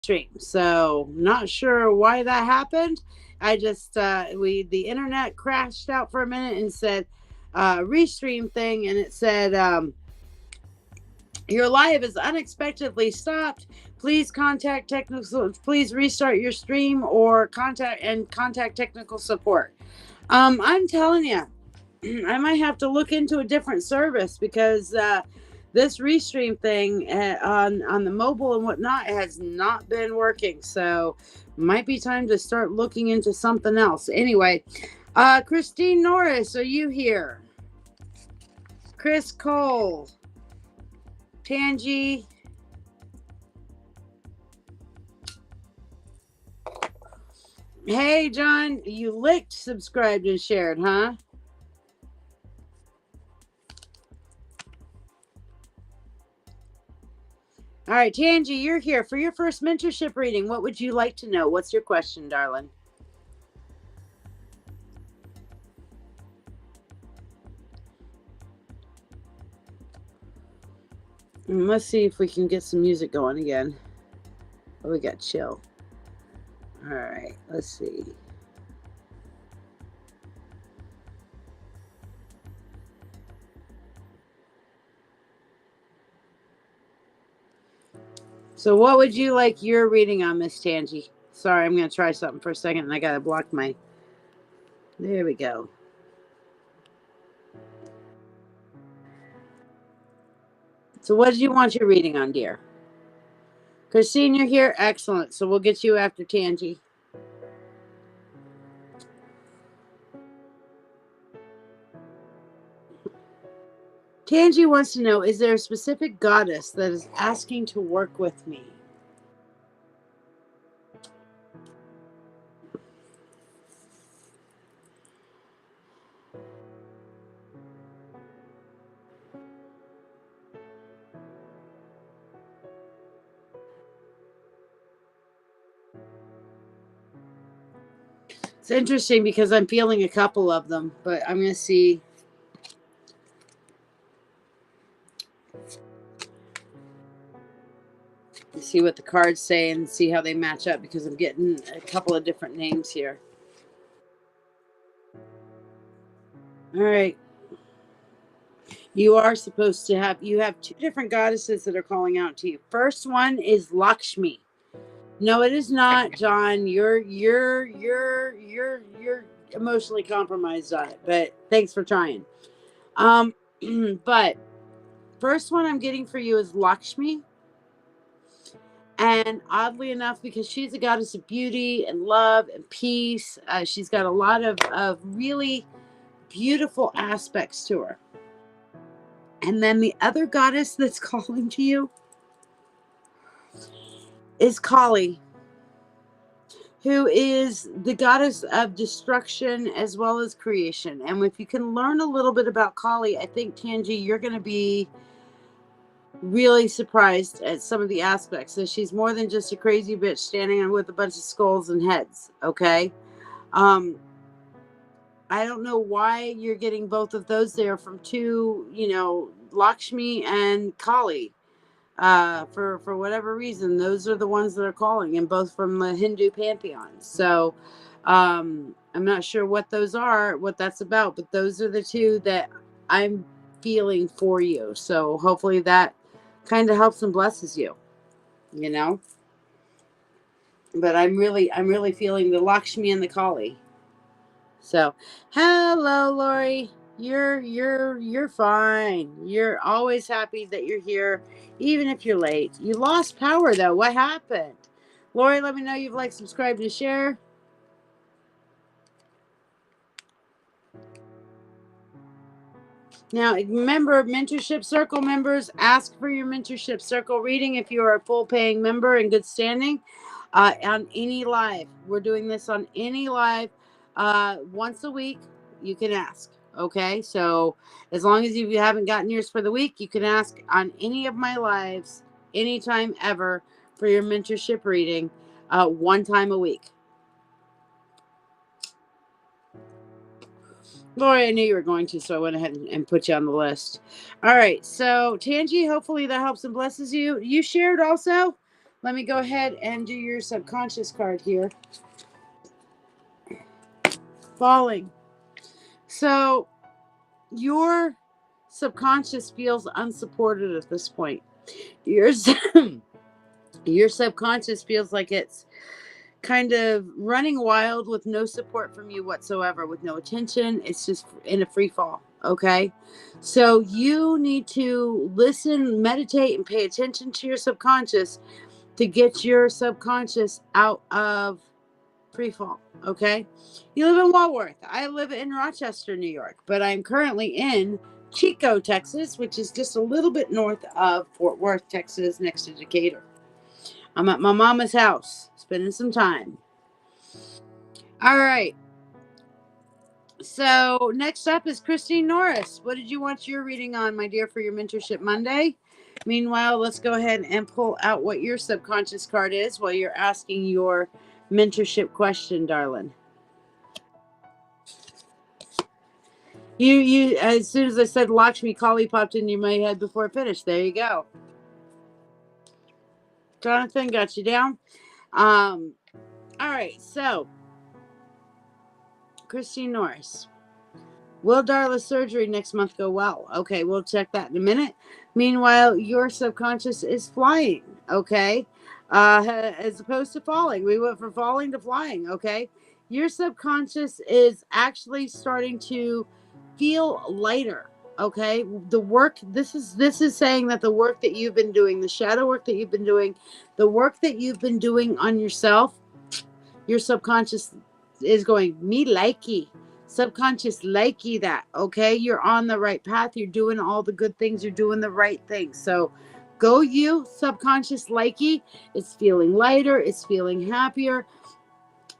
stream. So not sure why that happened. I just the internet crashed out for a minute and said restream thing, and it said your live is unexpectedly stopped. Please contact technical. Please restart your stream or contact technical support. I'm telling you, I might have to look into a different service because this restream thing on the mobile and whatnot has not been working. So might be time to start looking into something else. Anyway, Christine Norris, are you here? Chris Cole, Tangi. Hey, John, you licked, subscribed, and shared, huh? All right, Tangi, you're here for your first mentorship reading. What would you like to know? What's your question, darling? Let's see if we can get some music going again. Oh, we got chill. All right, let's see. So what would you like your reading on, Miss Tangi? Sorry, I'm going to try something for a second, and I got to block my... There we go. So what did you want your reading on, dear? Christine, you're here? Excellent. So we'll get you after Tangi. Tangi wants to know, is there a specific goddess that is asking to work with me? It's interesting because I'm feeling a couple of them, but I'm going to see. See what the cards say and see how they match up because I'm getting a couple of different names here. All right. You are supposed to have, you have two different goddesses that are calling out to you. First one is Lakshmi. No, it is not, John. You're emotionally compromised on it, but thanks for trying. But first one I'm getting for you is Lakshmi. And oddly enough, because she's a goddess of beauty and love and peace, she's got a lot of really beautiful aspects to her. And then the other goddess that's calling to you is Kali, who is the goddess of destruction as well as creation. And if you can learn a little bit about Kali, I think, Tangi, you're going to be really surprised at some of the aspects. So she's more than just a crazy bitch standing with a bunch of skulls and heads, okay? I don't know why you're getting both of those there from two, Lakshmi and Kali. For whatever reason, those are the ones that are calling, and both from the Hindu pantheon. So I'm not sure what those are, what that's about, but those are the two that I'm feeling for you. So hopefully that kind of helps and blesses you, you know. But I'm really feeling the Lakshmi and the Kali. So, hello, Lori. You're fine. You're always happy that you're here, even if you're late. You lost power though. What happened? Lori, let me know you've liked, subscribed, and share. Now, remember, Mentorship Circle members, ask for your Mentorship Circle reading if you are a full paying member in good standing on any live. We're doing this on any live once a week. You can ask. Okay, so as long as you haven't gotten yours for the week, you can ask on any of my lives anytime ever for your mentorship reading one time a week. Lori, I knew you were going to, so I went ahead and put you on the list. All right, so Tangi, hopefully that helps and blesses you. You shared also? Let me go ahead and do your subconscious card here. Falling. So your subconscious feels unsupported at this point. Your your subconscious feels like it's kind of running wild with no support from you whatsoever, with no attention. It's just in a free fall. Okay. So you need to listen, meditate, and pay attention to your subconscious to get your subconscious out of free fall. Okay. You live in Walworth. I live in Rochester, New York, but I'm currently in Chico, Texas, which is just a little bit north of Fort Worth, Texas, next to Decatur. I'm at my mama's house, spending some time. All right. So next up is Christine Norris. What did you want your reading on, my dear, for your Mentorship Monday? Meanwhile, let's go ahead and pull out what your subconscious card is while you're asking your mentorship question, darling. You as soon as I said Lakshmi, Kali popped into my head before I finished. There you go. Jonathan, got you down. All right, so Christine Norris. Will Darla's surgery next month go well? Okay, we'll check that in a minute. Meanwhile, your subconscious is flying, okay? As opposed to falling. We went from falling to flying, okay? Your subconscious is actually starting to feel lighter, okay? The work, this is saying that the work that you've been doing, the shadow work that you've been doing, the work that you've been doing on yourself, your subconscious is going, me likey. Subconscious likey that, okay? You're on the right path. You're doing all the good things. You're doing the right things. So go you, subconscious likey. It's feeling lighter. It's feeling happier.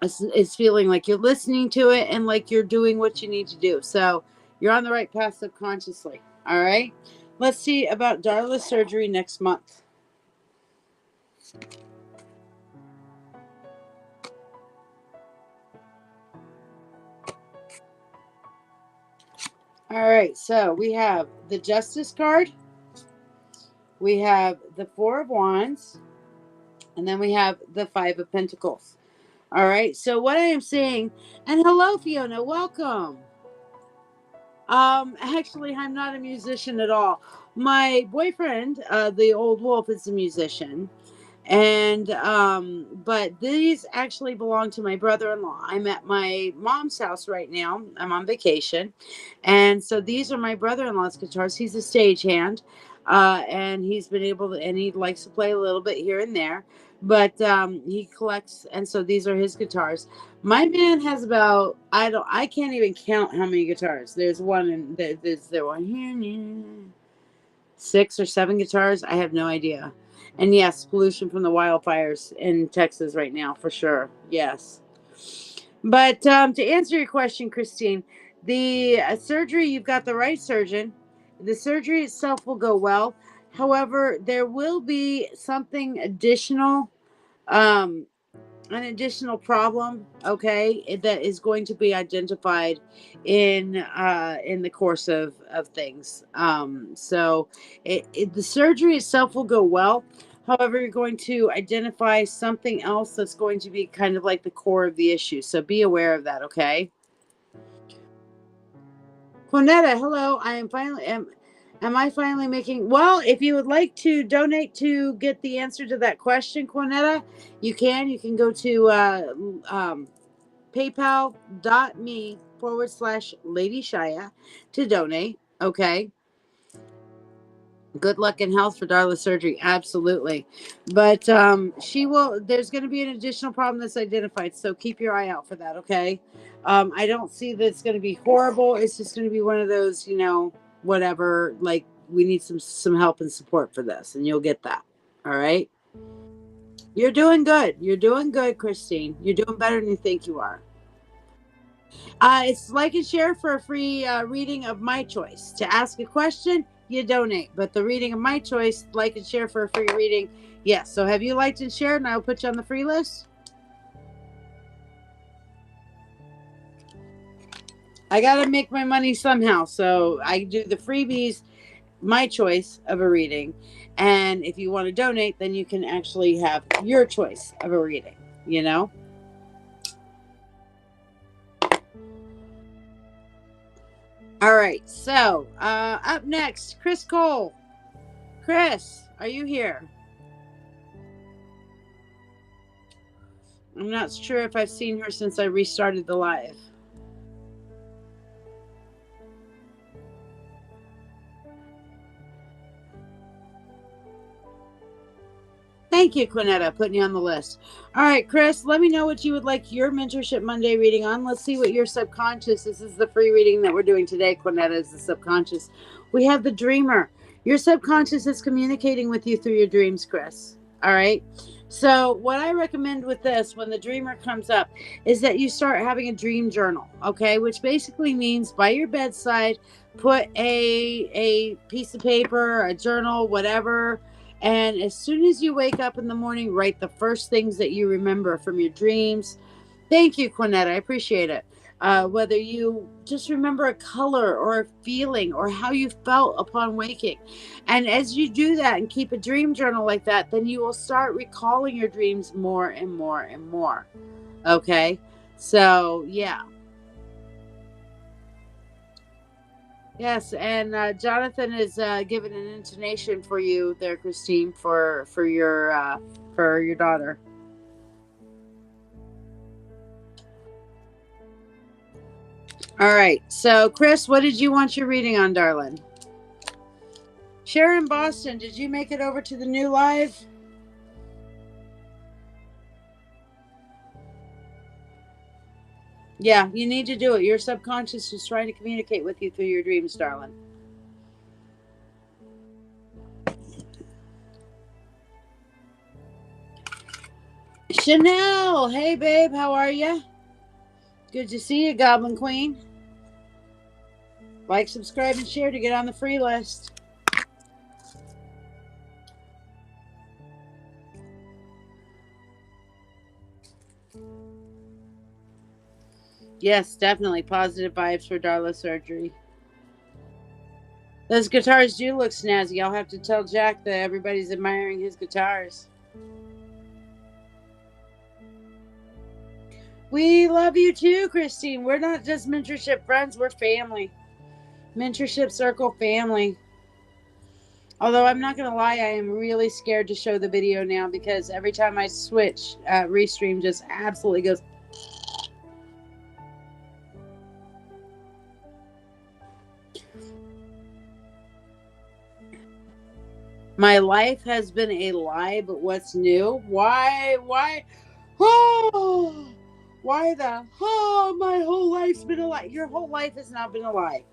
It's feeling like you're listening to it and like you're doing what you need to do. So you're on the right path subconsciously. All right? Let's see about Darla's surgery next month. All right, so we have the Justice card, we have the Four of Wands, and then we have the Five of Pentacles. All right, so what I am seeing, and hello, Fiona, welcome. Actually, I'm not a musician at all. My boyfriend, the old wolf, is a musician. And but these actually belong to my brother-in-law. I'm at my mom's house right now. I'm on vacation, and so these are my brother-in-law's guitars. He's a stagehand, and he's been able to, and he likes to play a little bit here and there, but he collects, and so these are his guitars. My man has about, I can't even count how many guitars. There's one, and there's one here, 6 or 7 guitars. I have no idea. And yes, pollution from the wildfires in Texas right now, for sure. Yes. But to answer your question, Christine, the surgery, you've got the right surgeon. The surgery itself will go well. However, there will be something additional, an additional problem, okay, that is going to be identified in the course of things. So the surgery itself will go well. However, you're going to identify something else that's going to be kind of like the core of the issue. So be aware of that, okay? Juanetta, hello. I am finally am I finally making, well, if you would like to donate to get the answer to that question, Juanetta, you can go to paypal.me/LadyShiya to donate. Okay. Good luck and health for Darla's surgery. Absolutely. But there's going to be an additional problem that's identified. So keep your eye out for that. Okay. I don't see that it's going to be horrible. It's just going to be one of those, whatever, like we need some help and support for this, and you'll get that. All right. You're doing good. You're doing good, Christine. You're doing better than you think you are. It's like and share for a free reading of my choice. To ask a question, you donate. But the reading of my choice, like and share for a free reading, yes. So have you liked and shared, and I'll put you on the free list? I got to make my money somehow. So I do the freebies, my choice of a reading. And if you want to donate, then you can actually have your choice of a reading, you know? All right. So up next, Chris Cole. Chris, are you here? I'm not sure if I've seen her since I restarted the live. Thank you, Quinetta, putting you on the list. All right, Chris, let me know what you would like your Mentorship Monday reading on. Let's see what your subconscious, this is the free reading that we're doing today. Quinetta is the subconscious. We have the dreamer. Your subconscious is communicating with you through your dreams, Chris. All right. So what I recommend with this, when the dreamer comes up, is that you start having a dream journal, okay? Which basically means by your bedside, put a piece of paper, a journal, whatever. And as soon as you wake up in the morning, write the first things that you remember from your dreams. Thank you, Quinetta. I appreciate it. Whether you just remember a color or a feeling or how you felt upon waking. And as you do that and keep a dream journal like that, then you will start recalling your dreams more and more and more. Okay? So, yeah. Yes, and Jonathan is giving an intonation for you there, Christine, for your daughter. All right, so Chris, what did you want your reading on, darling? Sharon Boston, did you make it over to the new live? Yeah, you need to do it. Your subconscious is trying to communicate with you through your dreams, darling. Chanel, hey babe, how are you? Good to see you, Goblin Queen. Like, subscribe, and share to get on the free list. Yes, definitely. Positive vibes for Darla surgery. Those guitars do look snazzy. I'll have to tell Jack that everybody's admiring his guitars. We love you too, Christine. We're not just mentorship friends. We're family. Mentorship circle family. Although I'm not going to lie, I am really scared to show the video now because every time I switch, Restream just absolutely goes. My life has been a lie, but what's new? Why? Oh, why my whole life's been a lie. Your whole life has not been a lie.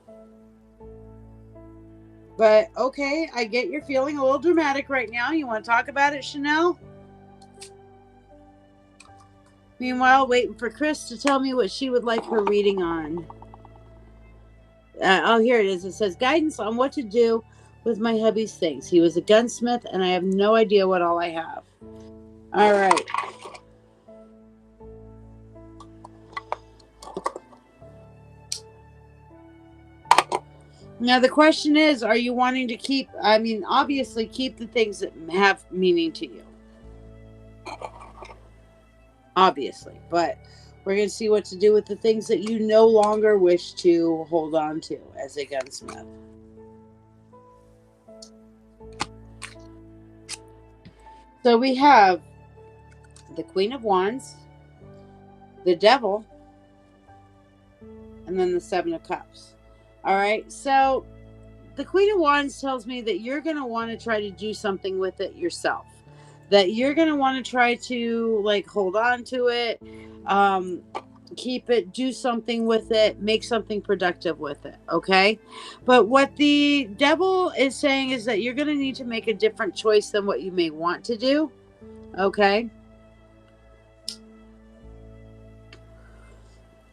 But okay, I get you're feeling a little dramatic right now. You want to talk about it, Chanel? Meanwhile, waiting for Chris to tell me what she would like her reading on. Oh, here it is. It says guidance on what to do with my hubby's things. He was a gunsmith, and I have no idea what all I have. All right. Now, the question is, are you wanting to keep, obviously keep the things that have meaning to you. Obviously. But we're going to see what to do with the things that you no longer wish to hold on to as a gunsmith. So we have the Queen of Wands, the Devil, and then the Seven of Cups. All right, so the Queen of Wands tells me that you're going to want to try to do something with it yourself. That you're going to want to try to hold on to it, keep it, do something with it, make something productive with it, okay? But what the Devil is saying is that you're going to need to make a different choice than what you may want to do, okay?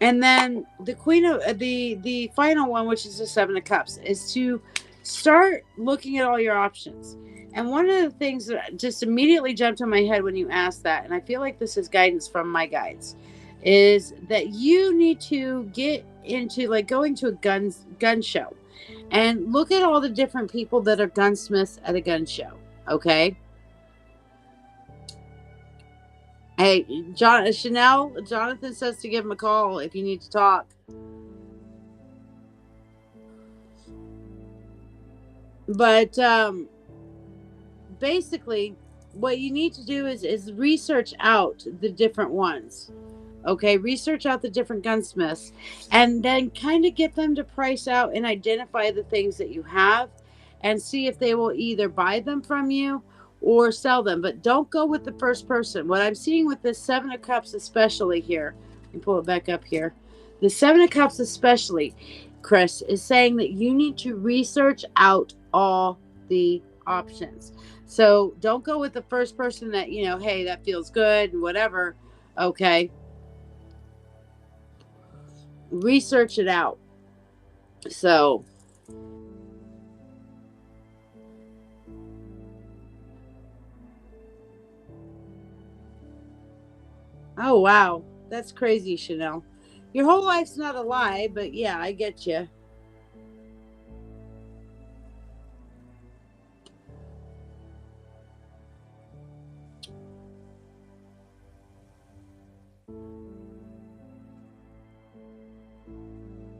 And then the Queen of the final one, which is the Seven of Cups, is to start looking at all your options. And one of the things that just immediately jumped in my head when you asked that, and I feel like this is guidance from my guides, is that you need to get into going to a gun show and look at all the different people that are gunsmiths at a gun show. Okay. Hey, Jonathan says to give him a call if you need to talk. But basically, what you need to do is research out the different ones. Okay, research out the different gunsmiths and then kind of get them to price out and identify the things that you have and see if they will either buy them from you or sell them. But don't go with the first person. What I'm seeing with this Seven of Cups, especially here, let me pull it back up here. The Seven of Cups, especially, Chris, is saying that you need to research out all the options. So don't go with the first person that, hey, that feels good and whatever. Okay. Research it out. So oh wow, that's crazy, Chanel. Your whole life's not a lie, but yeah, I get you.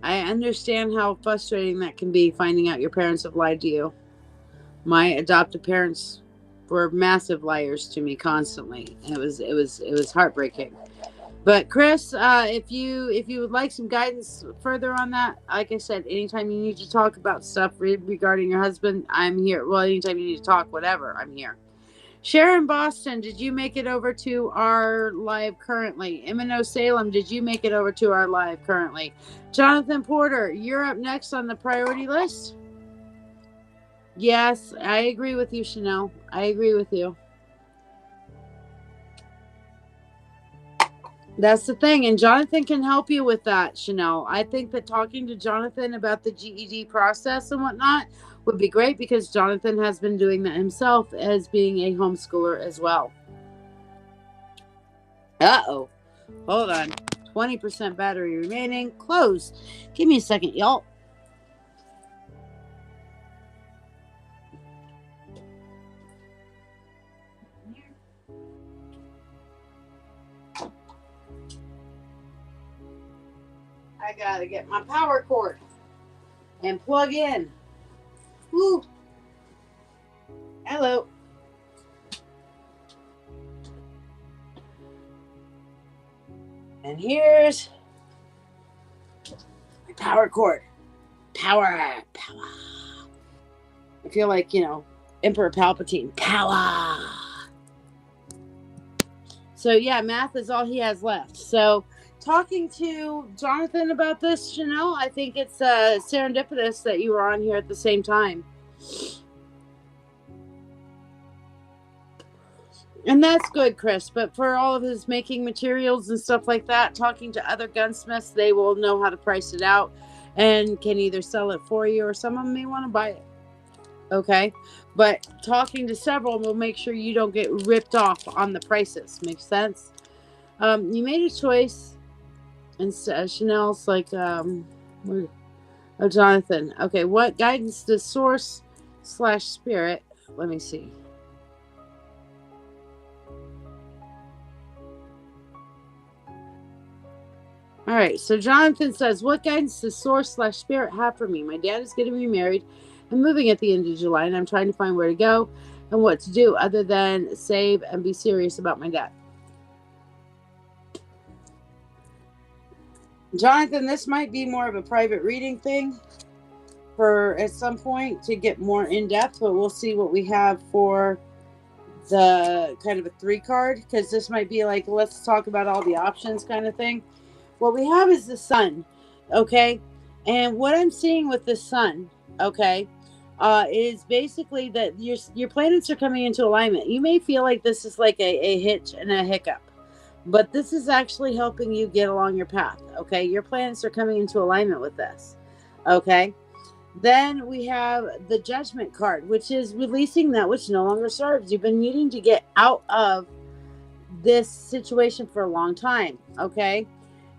I understand how frustrating that can be, finding out your parents have lied to you. My adoptive parents were massive liars to me constantly. It was heartbreaking. But Chris, if you would like some guidance further on that, like I said, anytime you need to talk about stuff regarding your husband, I'm here. Well, anytime you need to talk, whatever, I'm here. Sharon Boston, did you make it over to our live currently? Emino Salem, did you make it over to our live currently? Jonathan Porter, you're up next on the priority list. Yes, I agree with you, Chanel. I agree with you. That's the thing. And Jonathan can help you with that, Chanel. I think that talking to Jonathan about the GED process and whatnot would be great because Jonathan has been doing that himself as being a homeschooler as well. Uh-oh. Hold on. 20% battery remaining. Close. Give me a second, y'all. I gotta get my power cord and plug in. Woo. Hello. And here's my power cord. Power. I feel like, Emperor Palpatine. Power. So yeah, math is all he has left. So talking to Jonathan about this, Chanel, I think it's serendipitous that you were on here at the same time. And that's good, Chris. But for all of his making materials and stuff like that, talking to other gunsmiths, they will know how to price it out and can either sell it for you or some of them may want to buy it. Okay. But talking to several will make sure you don't get ripped off on the prices. Makes sense? You made a choice. And Chanel's like, Jonathan. Okay. What guidance does Source/Spirit? Let me see. All right, so Jonathan says, what guidance does Source/Spirit have for me? My dad is getting remarried and moving at the end of July, and I'm trying to find where to go and what to do other than save and be serious about my dad. Jonathan, this might be more of a private reading thing for at some point to get more in depth, but we'll see what we have for the kind of a 3 card, because this might be like, let's talk about all the options kind of thing. What we have is the sun, okay? And what I'm seeing with the sun, okay, is basically that your planets are coming into alignment. You may feel like this is like a hitch and a hiccup, but this is actually helping you get along your path, okay? Your planets are coming into alignment with this, okay? Then we have the Judgment card, which is releasing that which no longer serves. You've been needing to get out of this situation for a long time, okay?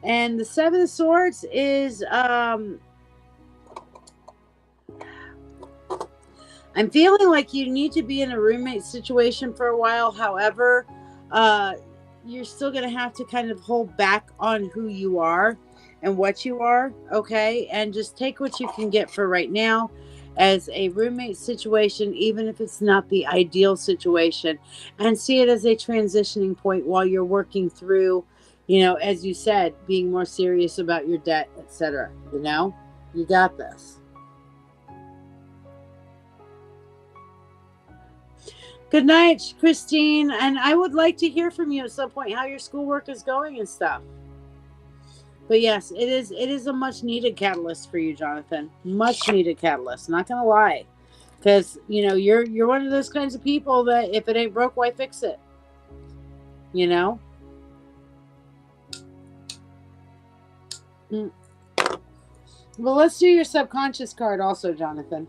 And the 7 of Swords is, I'm feeling like you need to be in a roommate situation for a while. However, you're still going to have to kind of hold back on who you are and what you are, okay? And just take what you can get for right now as a roommate situation, even if it's not the ideal situation, and see it as a transitioning point while you're working through, as you said, being more serious about your debt, etc. You got this. Good night, Christine. And I would like to hear from you at some point how your schoolwork is going and stuff. But yes, it is a much needed catalyst for you, Jonathan. Much needed catalyst. Not gonna lie, because you're one of those kinds of people that if it ain't broke, why fix it? Well, let's do your subconscious card also, Jonathan.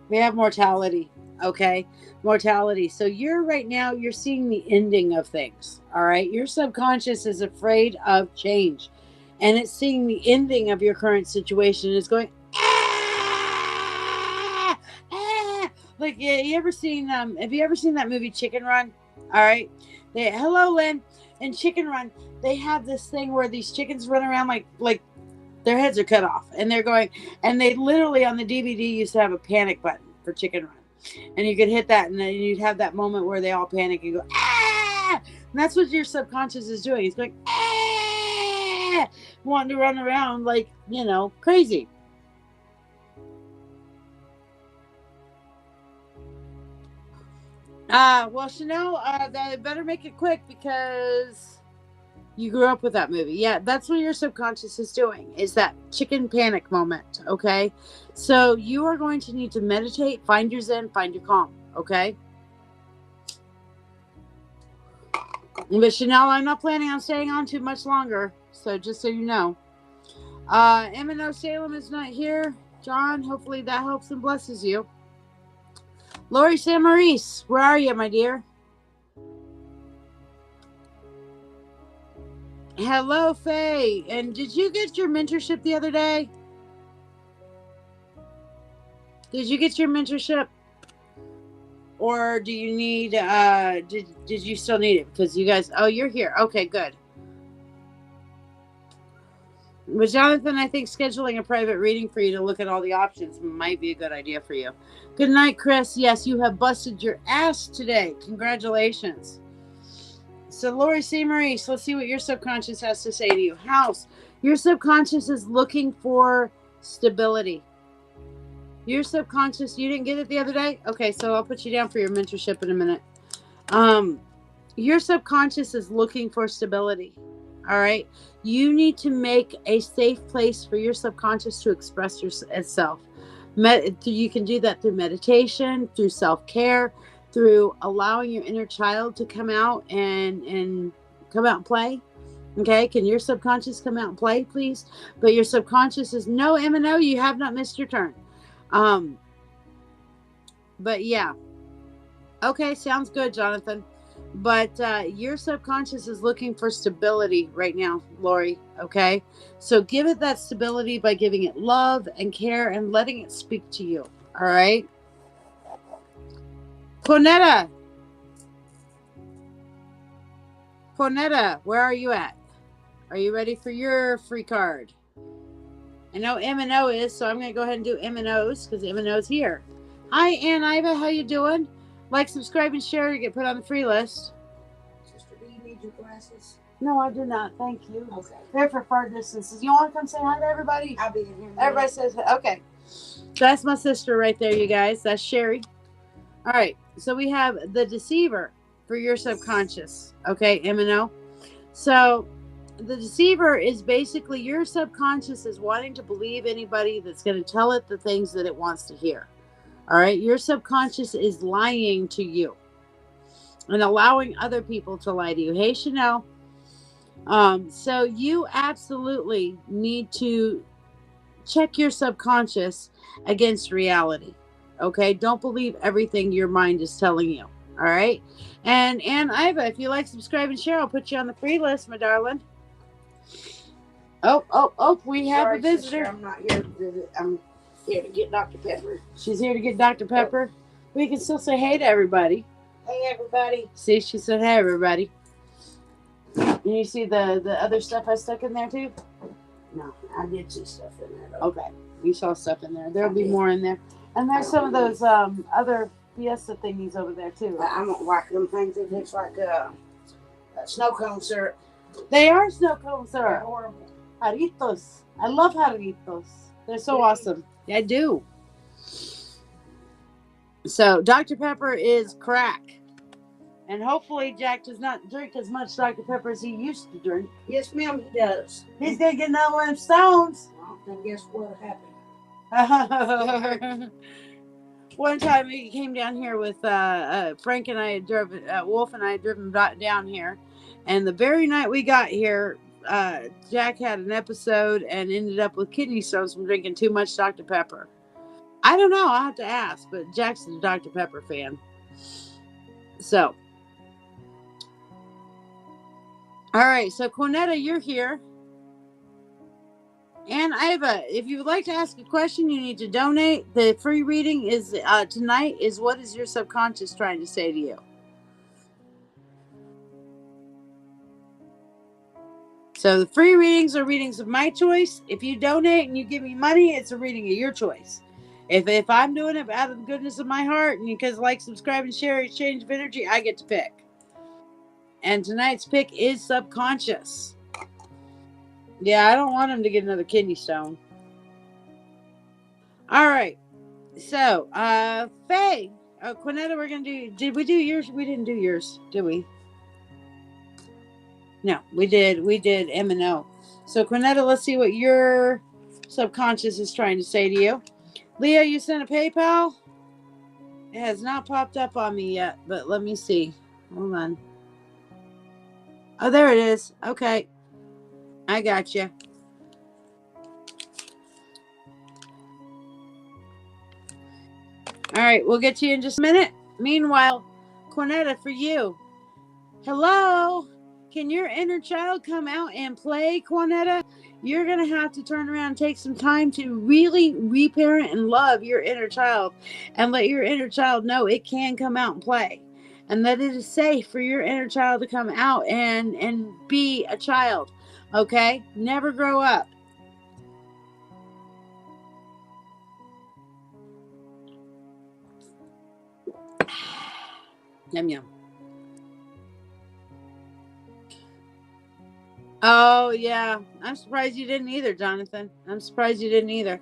We have mortality. Okay, mortality. So right now you're seeing the ending of things. All right, your subconscious is afraid of change, and it's seeing the ending of your current situation. It's going like you ever seen have you ever seen that movie Chicken Run? All right, hello Lynn. In Chicken Run, they have this thing where these chickens run around like their heads are cut off, and they're going, and they literally on the DVD used to have a panic button for Chicken Run. And you could hit that, and then you'd have that moment where they all panic and go, ah! And that's what your subconscious is doing. It's going, ah! Wanting to run around like, crazy. Well, Chanel, I better make it quick because you grew up with that movie. Yeah, that's what your subconscious is doing, is that chicken panic moment, okay? So you are going to need to meditate, find your zen, find your calm, okay? But Chanel, I'm not planning on staying on too much longer, so just so you know. M&O Salem is not here. John, hopefully that helps and blesses you. Lori San Maurice, where are you, my dear? Hello, Faye. And did you get your mentorship the other day? Did you get your mentorship? Or do you need, did you still need it? Because you guys, oh, you're here. Okay, good. But Jonathan, I think scheduling a private reading for you to look at all the options might be a good idea for you. Good night, Chris. Yes, you have busted your ass today. Congratulations. So, Lori C. Maurice, let's see what your subconscious has to say to you. House, your subconscious is looking for stability. Your subconscious, you didn't get it the other day? Okay, so I'll put you down for your mentorship in a minute. Your subconscious is looking for stability. All right. You need to make a safe place for your subconscious to express itself. You can do that through meditation, through self-care, through allowing your inner child to come out and come out and play. Okay. Can your subconscious come out and play, please? But your subconscious is no, M&O, you have not missed your turn. But yeah. Okay. Sounds good, Jonathan. But your subconscious is looking for stability right now, Lori, okay? So give it that stability by giving it love and care and letting it speak to you, all right? Cornetta, where are you at? Are you ready for your free card? I know M&O is, so I'm going to go ahead and do M&O's because M&O's here. Hi, Ann Iva, how you doing? Like, subscribe, and share to get put on the free list. Sister, do you need your glasses? No, I do not. Thank you. Okay. They're for far distances. You want to come say hi to everybody? I'll be in here. Everybody says, okay. So that's my sister right there, you guys. That's Sherry. All right. So we have the deceiver for your subconscious. Okay, M&O. So the deceiver is basically your subconscious is wanting to believe anybody that's going to tell it the things that it wants to hear. All right. Your subconscious is lying to you and allowing other people to lie to you. Hey, Chanel. So you absolutely need to check your subconscious against reality. Okay. Don't believe everything your mind is telling you. All right. And Iva, if you like, subscribe and share, I'll put you on the free list, my darling. Oh, we have Sorry, a visitor. Sister, I'm not here to visit. I'm here to get Dr. Pepper. She's here to get Dr. Pepper. We can still say hey to everybody. Hey, everybody. See, she said hey, everybody. And you see the other stuff I stuck in there too? No, I did see stuff in there, though. Okay, you saw stuff in there. There'll be more in there. And there's some of those other fiesta thingies over there too. I don't like them things. It looks like snow cone syrup. They are snow cone They're syrup. horrible. Jarritos. I love jarritos. They're so awesome. I do. So Dr. Pepper is crack. And hopefully Jack does not drink as much Dr. Pepper as he used to drink. Yes, ma'am, he does. He's going to get another one of stones. Well, then guess what happened? One time he came down here with Frank and I had driven, Wolf and I had driven down here. And the very night we got here, Jack had an episode and ended up with kidney stones from drinking too much Dr. Pepper. I don't know. I'll have to ask, but Jack's a Dr. Pepper fan. So. All right. So, Cornetta, you're here. And if you would like to ask a question, you need to donate. The free reading is tonight is what is your subconscious trying to say to you? So the free readings are readings of my choice. If you donate and you give me money, it's a reading of your choice. If I'm doing it out of the goodness of my heart and because like, subscribe, and share, exchange of energy, I get to pick. And tonight's pick is subconscious. Yeah, I don't want him to get another kidney stone. All right. So, Faye, Quinetta, we're going to do, did we do yours? We didn't do yours, did we? No, we did M&O. So, Quinetta, let's see what your subconscious is trying to say to you. Leah, you sent a PayPal? It has not popped up on me yet, but let me see. Hold on. Oh, there it is. Okay. I got you. All right, we'll get to you in just a minute. Meanwhile, Cornetta, for you. Hello? Can your inner child come out and play, Cornetta? You're going to have to turn around and take some time to really reparent and love your inner child and let your inner child know it can come out and play. And that it is safe for your inner child to come out and be a child. Okay? Never grow up. Yum, yum. Oh, yeah. I'm surprised you didn't either, Jonathan. I'm surprised you didn't either.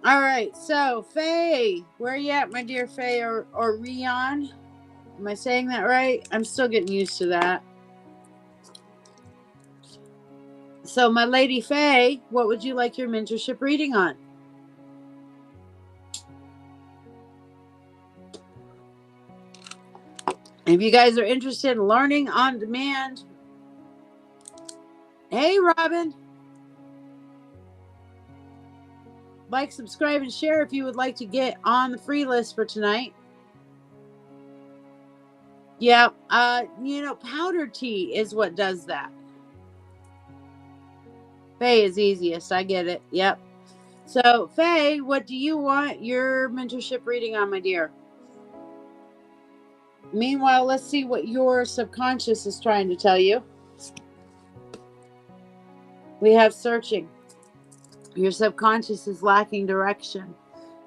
All right. So, Faye, where are you at, my dear Faye or Rion? Am I saying that right? I'm still getting used to that. So, my lady Faye, what would you like your mentorship reading on? If you guys are interested in learning on demand, hey, Robin. Like, subscribe, and share if you would like to get on the free list for tonight. Yeah, powdered tea is what does that. Faye is easiest. I get it. Yep. So, Faye, what do you want your mentorship reading on, my dear? Meanwhile, let's see what your subconscious is trying to tell you. We have searching. Your subconscious is lacking direction.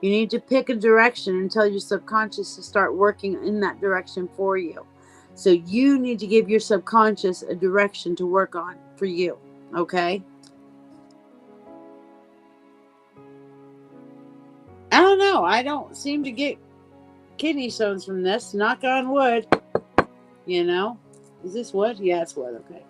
You need to pick a direction and tell your subconscious to start working in that direction for you. So you need to give your subconscious a direction to work on for you. Okay? I don't know. I don't seem to get kidney stones from this. Knock on wood. You know? Is this wood? Yeah, it's wood. Okay.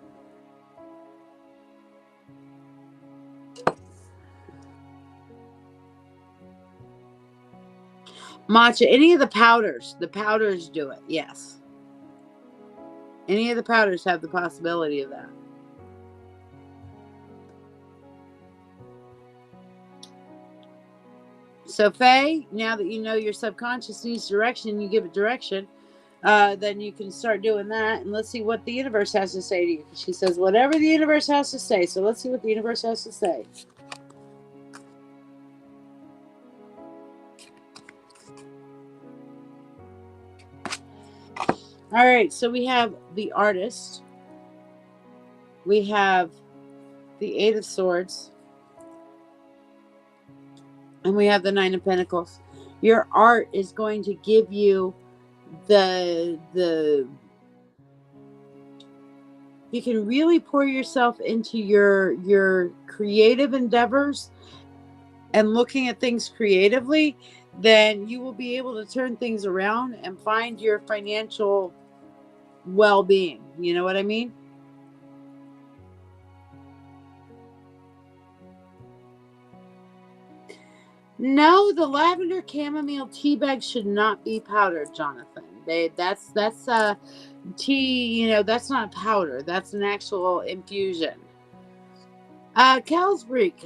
Matcha, any of the powders do it, yes. Any of the powders have the possibility of that. So, Faye, now that you know your subconscious needs direction, you give it direction. then you can start doing that. And let's see what the universe has to say to you. She says, whatever the universe has to say. So let's see what the universe has to say. All right, so we have the Artist. We have the Eight of Swords. And we have the Nine of Pentacles. Your art is going to give you the you can really pour yourself into your creative endeavors and looking at things creatively, then you will be able to turn things around and find your financial well-being. You know what I mean? No, the lavender chamomile tea bag should not be powdered, Jonathan. That's tea, you know, that's not powder. That's an actual infusion. Kelsbreek,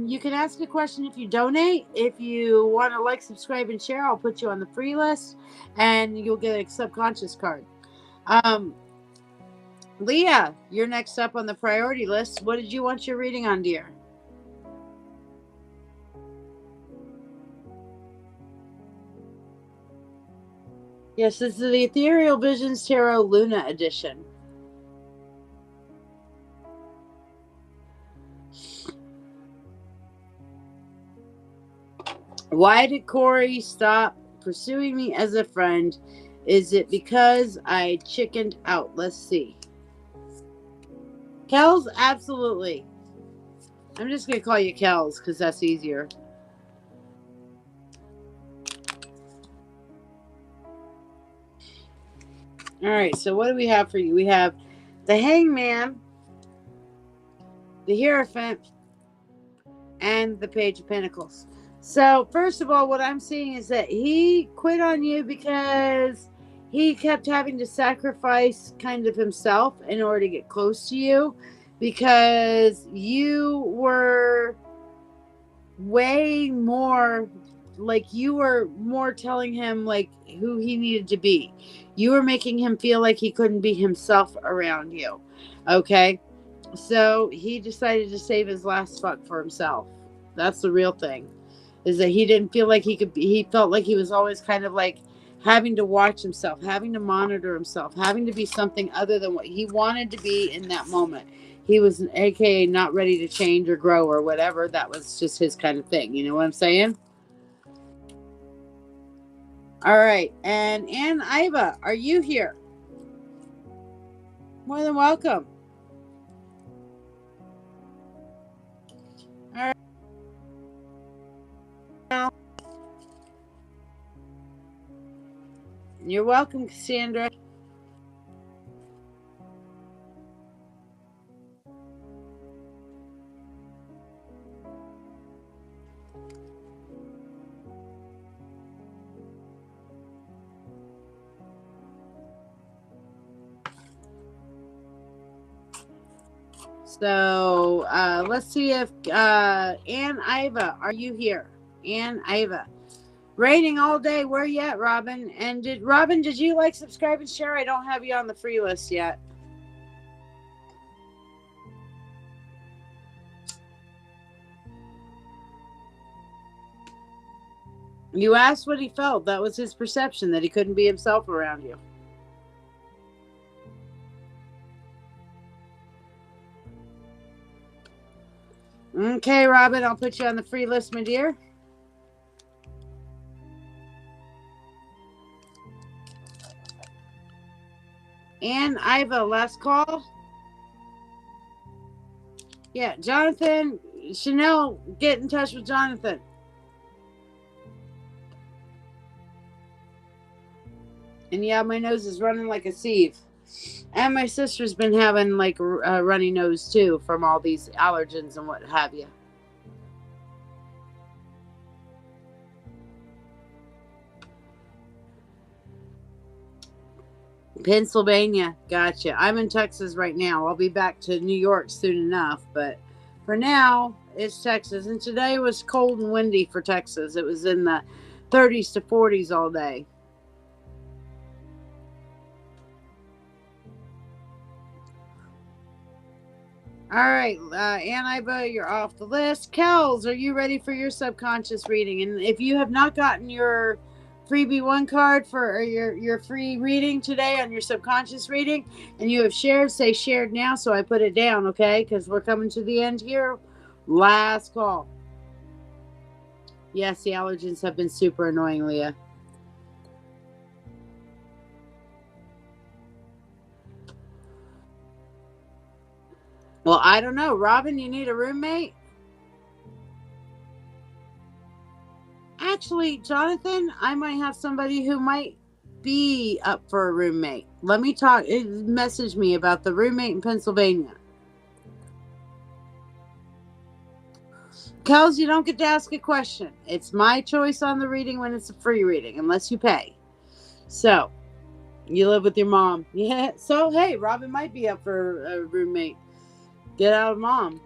you can ask a question if you donate. If you want to like, subscribe, and share, I'll put you on the free list, and you'll get a subconscious card. Leah, you're next up on the priority list. What did you want your reading on, dear? Yes, this is the Ethereal Visions Tarot Luna edition. Why did Corey stop pursuing me as a friend? Is it because I chickened out? Let's see. Kels, absolutely. I'm just going to call you Kels because that's easier. All right, so what do we have for you? We have the Hangman, the Hierophant, and the Page of Pentacles. So, first of all, what I'm seeing is that he quit on you because he kept having to sacrifice kind of himself in order to get close to you, because you were way more, like, you were more telling him, like, who he needed to be. You were making him feel like he couldn't be himself around you. Okay? So, he decided to save his last fuck for himself. That's the real thing. Is that he didn't feel like he could be, he felt like he was always kind of like having to watch himself, having to monitor himself, having to be something other than what he wanted to be in that moment. He was, aka, not ready to change or grow or whatever. That was just his kind of thing. You know what I'm saying? All right. And Ann Iva, are you here? More than welcome. All right. You're welcome, Cassandra. So let's see if Ann Iva, are you here? Ann Iva. Raining all day. Where you at, Robin? And did you like, subscribe, and share? I don't have you on the free list yet. You asked what he felt. That was his perception, that he couldn't be himself around you. Okay, Robin, I'll put you on the free list, my dear. And Iva, last call. Yeah, Jonathan, Chanel, get in touch with Jonathan. And yeah, my nose is running like a sieve. And my sister's been having like a runny nose too from all these allergens and what have you. Pennsylvania, gotcha. I'm in Texas right now. I'll be back to New York soon enough, but for now, it's Texas. And today was cold and windy for Texas. It was in the 30s to 40s all day. All right, Iva, you're off the list. Kels, are you ready for your subconscious reading? And if you have not gotten your freebie one card for your free reading today on your subconscious reading, and you have shared, say shared now, so I put it down, okay? Because we're coming to the end here. Last call. Yes, the allergens have been super annoying, Leah. Well, I don't know. Robin, you need a roommate? Actually, Jonathan, I might have somebody who might be up for a roommate. Let me talk. Message me about the roommate in Pennsylvania. Kels, you don't get to ask a question. It's my choice on the reading when it's a free reading, unless you pay. So, you live with your mom. Yeah. So, hey, Robin might be up for a roommate. Get out of mom.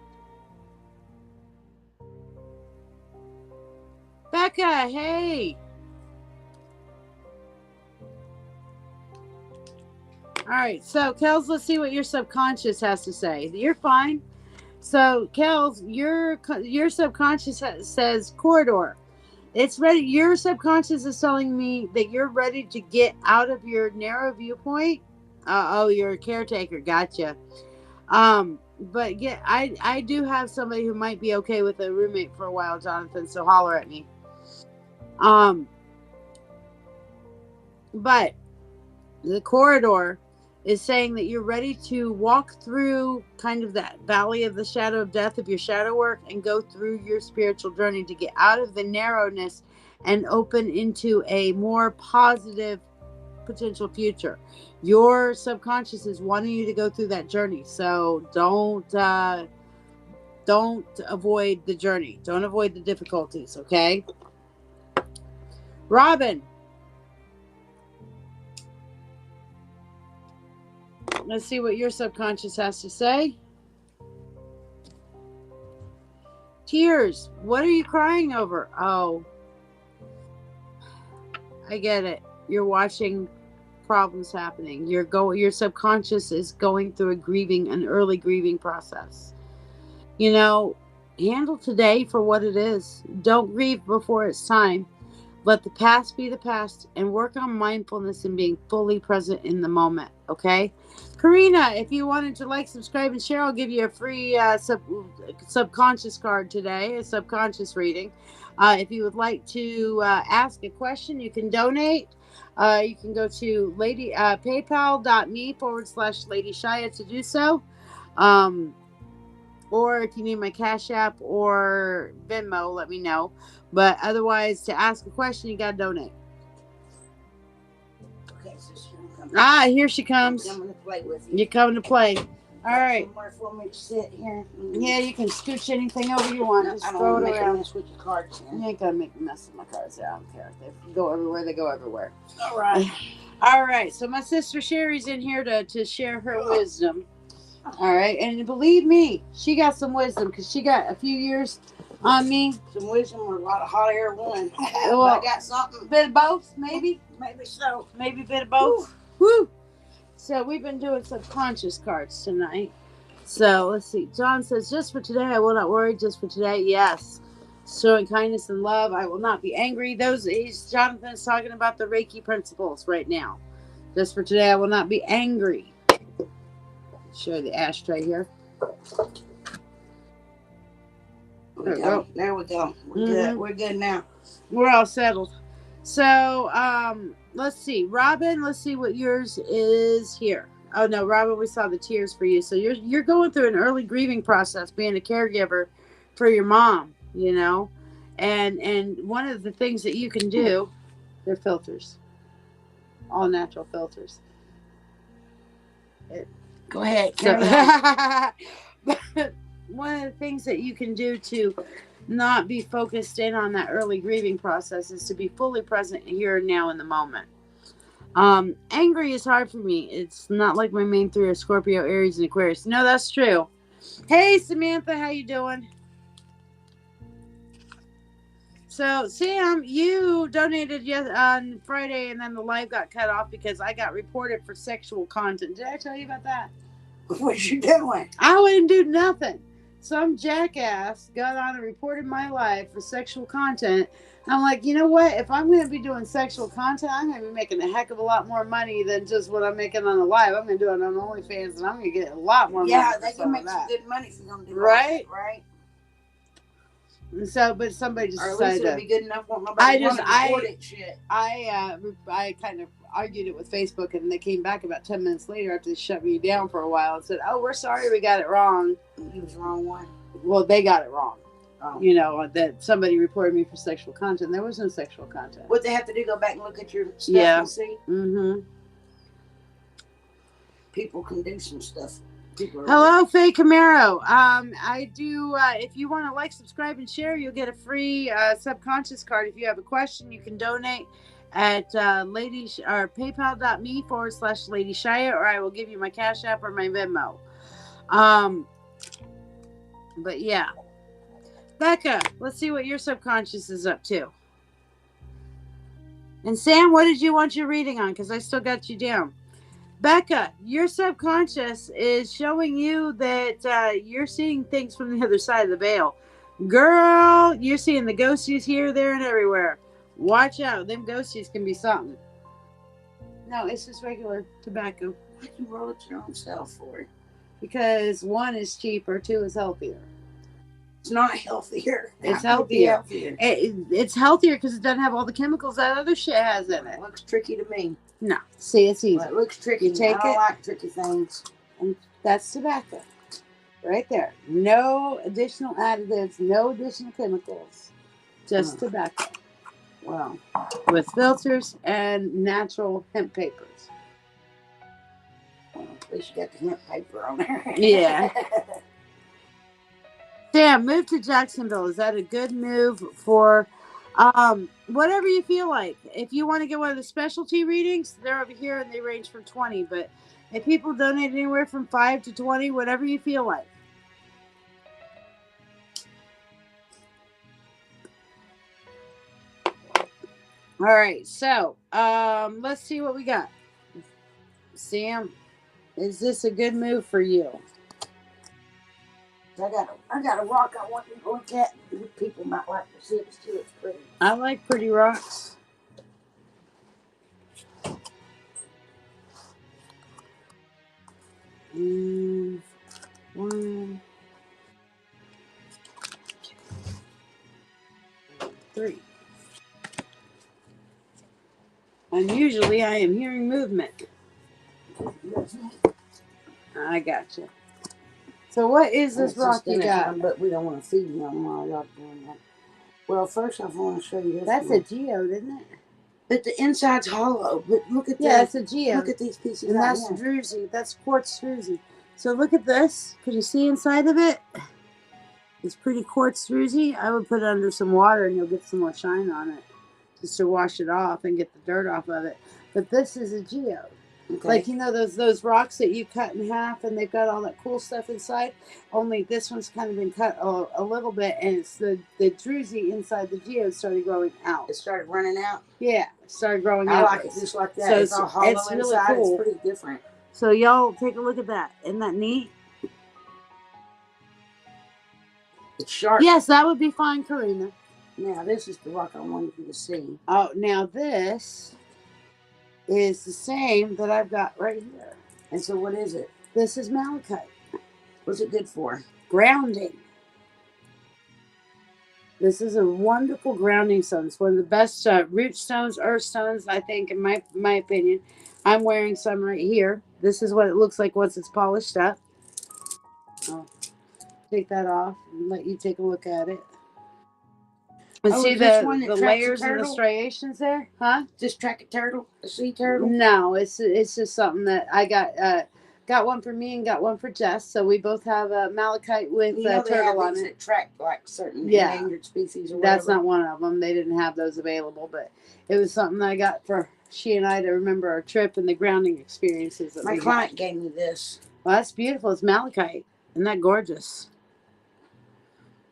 Becca, hey. All right. So, Kels, let's see what your subconscious has to say. You're fine. So, Kels, your subconscious says corridor. It's ready. Your subconscious is telling me that you're ready to get out of your narrow viewpoint. Oh, you're a caretaker. Gotcha. But yeah, I do have somebody who might be okay with a roommate for a while, Jonathan. So holler at me. But the corridor is saying that you're ready to walk through kind of that valley of the shadow of death of your shadow work and go through your spiritual journey to get out of the narrowness and open into a more positive potential future. Your subconscious is wanting you to go through that journey. So don't avoid the journey. Don't avoid the difficulties, okay? Robin, let's see what your subconscious has to say. Tears. What are you crying over? Oh, I get it. You're watching problems happening. Your subconscious is going through an early grieving process. You know, handle today for what it is. Don't grieve before it's time. Let the past be the past and work on mindfulness and being fully present in the moment, okay? Karina, if you wanted to like, subscribe, and share, I'll give you a free subconscious card today, a subconscious reading. If you would like to ask a question, you can donate. You can go to paypal.me/LadyShiya to do so. Or if you need my Cash App or Venmo, let me know. But otherwise, to ask a question, you got to donate. Okay, so she's gonna come. Here she comes. I'm coming to play with you. You're coming to play. All right. Somewhere for me to sit here. Yeah, you can scooch anything over you want. Just throw it around. Mess with your cards. You ain't gonna make a mess with my cards. I don't care. If they go everywhere, they go everywhere. All right. All right. So my sister Sherry's in here to share her wisdom. All right, and believe me, she got some wisdom because she got a few years on me. Some wisdom or a lot of hot air one. Well, I got something. Bit of both, maybe. Maybe so. Maybe a bit of both. Woo! So we've been doing subconscious cards tonight. So let's see. John says, just for today, I will not worry. Just for today, yes. Showing kindness and love, I will not be angry. Jonathan is talking about the Reiki principles right now. Just for today, I will not be angry. Show the ashtray here. There we go. There we go. We're good. We're good now. We're all settled. So, let's see. Robin, let's see what yours is here. Oh no, Robin, we saw the tears for you. So you're going through an early grieving process, being a caregiver for your mom, you know. And one of the things that you can do, they're filters. All natural filters. Go ahead. But one of the things that you can do to not be focused in on that early grieving process is to be fully present here and now in the moment. Angry is hard for me. It's not like my main three are Scorpio, Aries, and Aquarius. No, that's true. Hey, Samantha, how you doing? So, Sam, you donated on Friday, and then the live got cut off because I got reported for sexual content. Did I tell you about that? What you doing? I wouldn't do nothing. Some jackass got on and reported my life for sexual content. I'm like, you know what? If I'm going to be doing sexual content, I'm going to be making a heck of a lot more money than just what I'm making on the live. I'm going to do it on OnlyFans, and I'm going to get a lot more money. Yeah, for they some can make of some that. good money if you're going to do Right? that, right? And so, but somebody just Or at least decided it'll be good enough for nobody to report it shit. I kind of argued it with Facebook, and they came back about 10 minutes later after they shut me down for a while and said, "Oh, we're sorry, we got it wrong." You was the wrong one. Well, they got it wrong. Oh. You know, that somebody reported me for sexual content. There was no sexual content. What they have to do, go back and look at your stuff and see? Mm-hmm. People can do some stuff. Hello, Faye Camaro. I do, if you want to like, subscribe, and share, you'll get a free subconscious card. If you have a question, you can donate at paypal.me/LadyShiya, or I will give you my Cash App or my Venmo. But yeah. Becca, let's see what your subconscious is up to. And Sam, what did you want your reading on? Because I still got you down. Becca, your subconscious is showing you that you're seeing things from the other side of the veil. Girl, you're seeing the ghosties here, there, and everywhere. Watch out. Them ghosties can be something. No, it's just regular tobacco. Why'd you roll it your own self for? Because 1 is cheaper, 2 is healthier. It's not healthier. It's healthier. It's healthier because it doesn't have all the chemicals that other shit has in it. It looks tricky to me. No. See, it's easy. Well, it looks tricky. You take I don't like tricky things. And that's tobacco. Right there. No additional additives, no additional chemicals. Just tobacco. Wow. With filters and natural hemp papers. Well, at least you got the hemp paper on there. Yeah. Sam, move to Jacksonville. Is that a good move for whatever you feel like? If you want to get one of the specialty readings, they're over here and they range from 20. But if people donate anywhere from 5 to 20, whatever you feel like. All right, so let's see what we got. Sam, is this a good move for you? I got a rock I want you to look at. People might like to see it too. It's pretty. I like pretty rocks. And 1, 3. Unusually, I am hearing movement. I gotcha. So what is this rock you got? But we don't want to feed them while y'all doing that. Well, first off, I want to show you this. That's a geode, isn't it? But the inside's hollow. But look at it's a geode. Look at these pieces. And that's druzy. That's quartz druzy. So look at this. Can you see inside of it? It's pretty quartz druzy. I would put it under some water and you'll get some more shine on it. Just to wash it off and get the dirt off of it. But this is a geode. Okay. Like, you know, those rocks that you cut in half and they've got all that cool stuff inside. Only this one's kind of been cut a little bit, and it's the druzy inside the geode started growing out. It started running out? Yeah, it started growing out. I like it just like that. So it's all hollow inside. Really cool. It's pretty different. So y'all take a look at that. Isn't that neat? It's sharp. Yes, that would be fine, Karina. Now, this is the rock I wanted you to see. Oh, now this is the same that I've got right here. And so what is it? This is malachite. What's it good for? Grounding. This is a wonderful grounding stone. It's one of the best root stones, earth stones, I think, in my opinion. I'm wearing some right here. This is what it looks like once it's polished up. I'll take that off and let you take a look at it. And see the layers and the striations there? Huh? Just track a turtle? A sea turtle? No, it's just something that I got one for me and got one for Jess. So we both have a malachite with a turtle on it. That track like certain endangered species or whatever. That's not one of them. They didn't have those available, but it was something that I got for she and I to remember our trip and the grounding experiences. That my client gave me this. Well, that's beautiful. It's malachite. Isn't that gorgeous?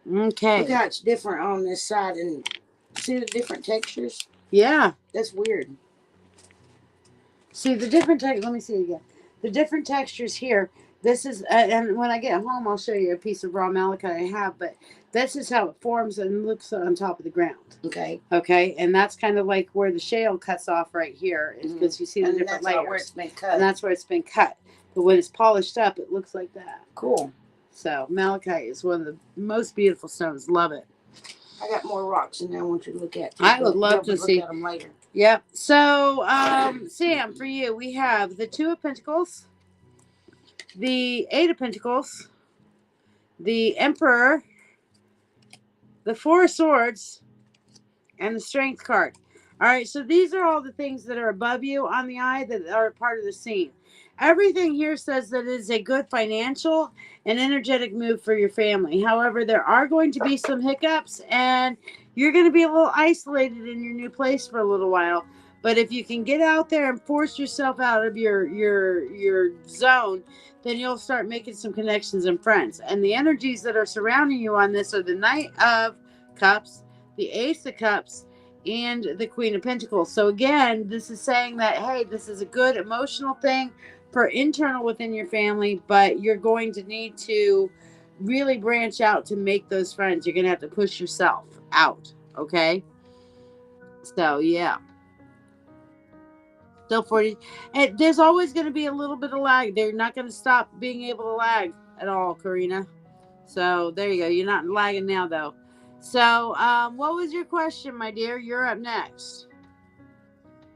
Okay. Look how it's different on this side, and see the different textures? Yeah. That's weird. See the different textures. Let me see it again. The different textures here. This is, and when I get home, I'll show you a piece of raw malachite I have, but this is how it forms and looks on top of the ground. Okay. Okay, and that's kind of like where the shale cuts off right here, is because you see the different layers. Where it's been cut. And that's where it's been cut. But when it's polished up, it looks like that. Cool. So malachite is one of the most beautiful stones. Love it. I got more rocks in there I want you to look at. I would love to see. Look at them later. Yep. So, Sam, for you, we have the Two of Pentacles, the Eight of Pentacles, the Emperor, the Four of Swords, and the Strength card. All right, so these are all the things that are above you on the eye that are part of the scene. Everything here says that it is a good financial and energetic move for your family. However, there are going to be some hiccups, and you're going to be a little isolated in your new place for a little while. But if you can get out there and force yourself out of your zone, then you'll start making some connections and friends. And the energies that are surrounding you on this are the Knight of Cups, the Ace of Cups, and the Queen of Pentacles. So again, this is saying that, hey, this is a good emotional thing for internal within your family, but you're going to need to really branch out to make those friends. You're going to have to push yourself out, okay? So, yeah. Still 40. And there's always going to be a little bit of lag. They're not going to stop being able to lag at all, Karina. So, there you go. You're not lagging now, though. So, what was your question, my dear? You're up next.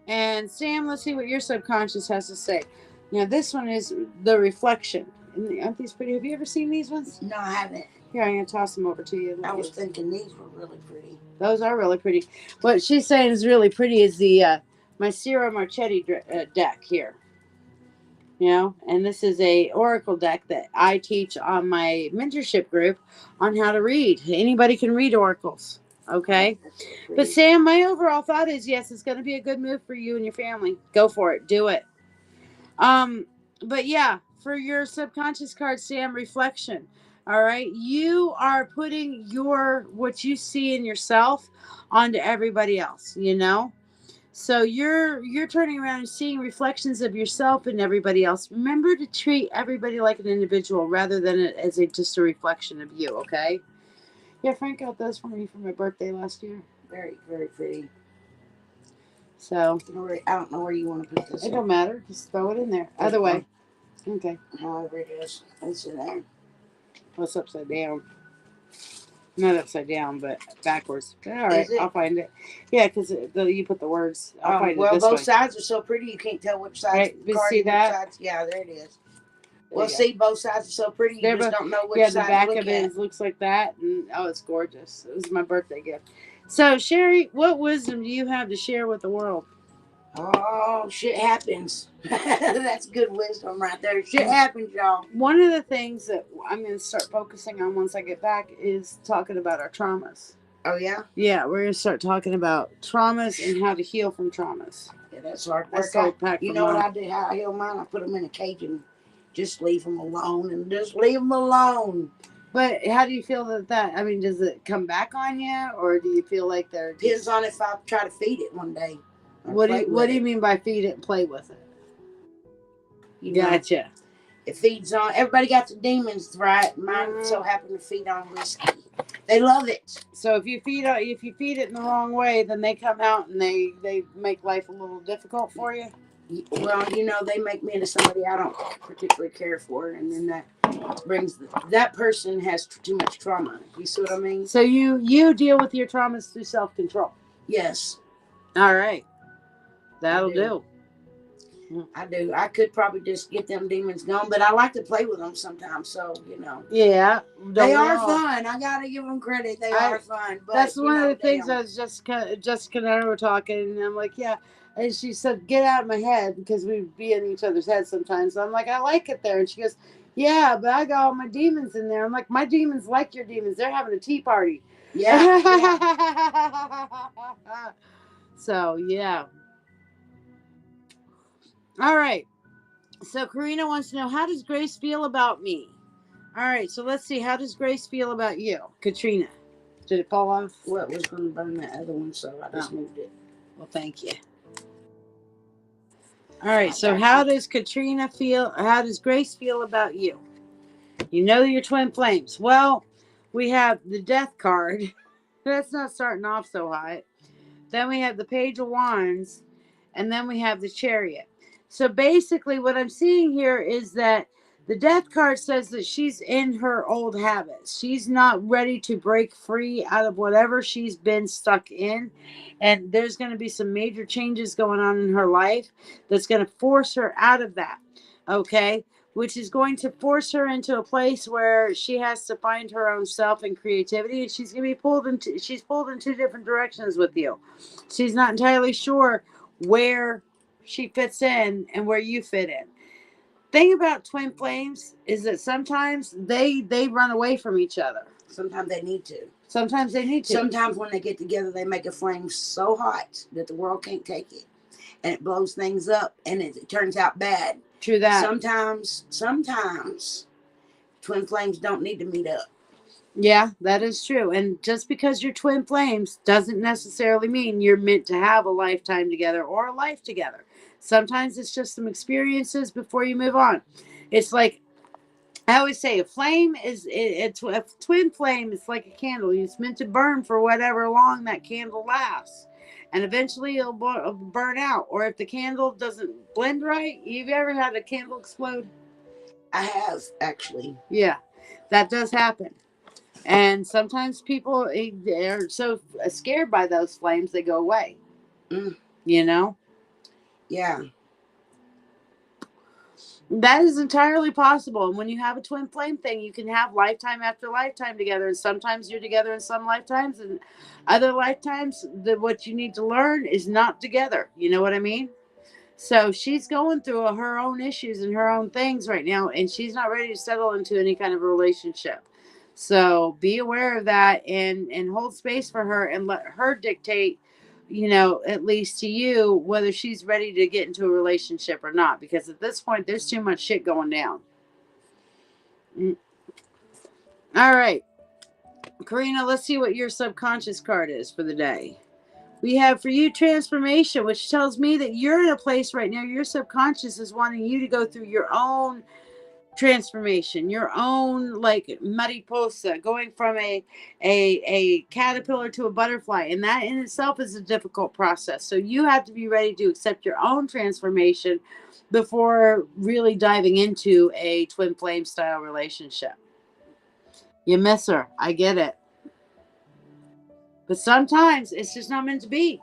And Sam, let's see what your subconscious has to say. Now, this one is the reflection. Aren't these pretty? Have you ever seen these ones? No, I haven't. Here, I'm going to toss them over to you. I was thinking these were really pretty. Those are really pretty. What she's saying is really pretty is the my Sierra Marchetti deck here. You know, and this is a oracle deck that I teach on my mentorship group on how to read. Anybody can read oracles. Okay. But Sam, my overall thought is, yes, it's going to be a good move for you and your family. Go for it. Do it. But yeah, for your subconscious card, Sam, reflection. All right. You are putting what you see in yourself onto everybody else, you know? So you're turning around and seeing reflections of yourself and everybody else. Remember to treat everybody like an individual rather than as just a reflection of you, okay? Yeah, Frank got those for me for my birthday last year. Very, very pretty. So I don't know where you want to put this. It don't matter. Just throw it in there. Other way. Okay. However it is. It's in there. Well, it's upside down. Not upside down, but backwards. All right, I'll find it. Yeah, because you put the words. I'll find it this both way. sides are so pretty you can't tell which side. Right, you see that? Sides, yeah, there it is. Well, see, both sides are so pretty you just don't know which side. Yeah, the back of it looks like that, and oh, it's gorgeous. It was my birthday gift. So, Sherry, what wisdom do you have to share with the world? Oh, shit happens. That's good wisdom right there. Shit happens, y'all. One of the things that I'm going to start focusing on once I get back is talking about our traumas. Oh, yeah? Yeah, we're going to start talking about traumas and how to heal from traumas. Yeah, that's hard work. You know what I do? How I heal mine? I put them in a cage and just leave them alone and just leave them alone. But how do you feel that? I mean, does it come back on you, or do you feel like they're... Depends on if I try to feed it one day. What do you mean by feed it and play with it? Gotcha. It feeds on... Everybody got the demons, right? Mine so happen to feed on whiskey. They love it. So if you feed it in the wrong way, then they come out and they make life a little difficult for you? Well, they make me into somebody I don't particularly care for, and then that person has too much trauma. You see what I mean? So you deal with your traumas through self-control? Yes. All right. That'll do. I do. I could probably just get them demons gone, but I like to play with them sometimes, so, Yeah. They are fun. I got to give them credit. They are fun. But, that's one of the things I was Jessica and I were talking, and I'm like, yeah. And she said, get out of my head, because we'd be in each other's heads sometimes. So I'm like, I like it there. And she goes, yeah, but I got all my demons in there. I'm like, my demons like your demons. They're having a tea party. Yeah. So, yeah. All right. So Karina wants to know, how does Grace feel about me? All right. So let's see. How does Grace feel about you? Katrina. Did it fall off? Well, it was going to burn that other one, so I just moved it. Well, thank you. All right. So how does Katrina feel? How does Grace feel about you? You know your twin flames. Well, we have the death card. That's not starting off so hot. Then we have the Page of Wands, and then we have the Chariot. So basically, what I'm seeing here is that the Death card says that she's in her old habits. She's not ready to break free out of whatever she's been stuck in. And there's going to be some major changes going on in her life that's going to force her out of that. Okay? Which is going to force her into a place where she has to find her own self and creativity. And she's going to be pulled in two different directions with you. She's not entirely sure where she fits in and where you fit in. Thing about twin flames is that sometimes they run away from each other. Sometimes they need to. Sometimes they need to. Sometimes when they get together, they make a flame so hot that the world can't take it. And it blows things up, and it turns out bad. True that. Sometimes twin flames don't need to meet up. Yeah, that is true. And just because you're twin flames doesn't necessarily mean you're meant to have a lifetime together or a life together. Sometimes it's just some experiences before you move on. It's like I always say, a flame it's a twin flame. It's like a candle. It's meant to burn for whatever long that candle lasts. And eventually it'll burn out. Or if the candle doesn't blend right, you've ever had a candle explode? I have, actually. Yeah, that does happen. And sometimes people are so scared by those flames, they go away. You know? Yeah. That is entirely possible. And when you have a twin flame thing, you can have lifetime after lifetime together. And sometimes you're together in some lifetimes, and other lifetimes, what you need to learn is not together. You know what I mean? So she's going through her own issues and her own things right now, and she's not ready to settle into any kind of a relationship. So be aware of that and hold space for her and let her dictate, at least to you, whether she's ready to get into a relationship or not. Because at this point, there's too much shit going down. All right. Karina, let's see what your subconscious card is for the day. We have for you transformation, which tells me that you're in a place right now. Your subconscious is wanting you to go through your own transformation, your own like mariposa, going from a caterpillar to a butterfly, and that in itself is a difficult process. So you have to be ready to accept your own transformation before really diving into a twin flame style relationship. You miss her, I get it, but sometimes it's just not meant to be.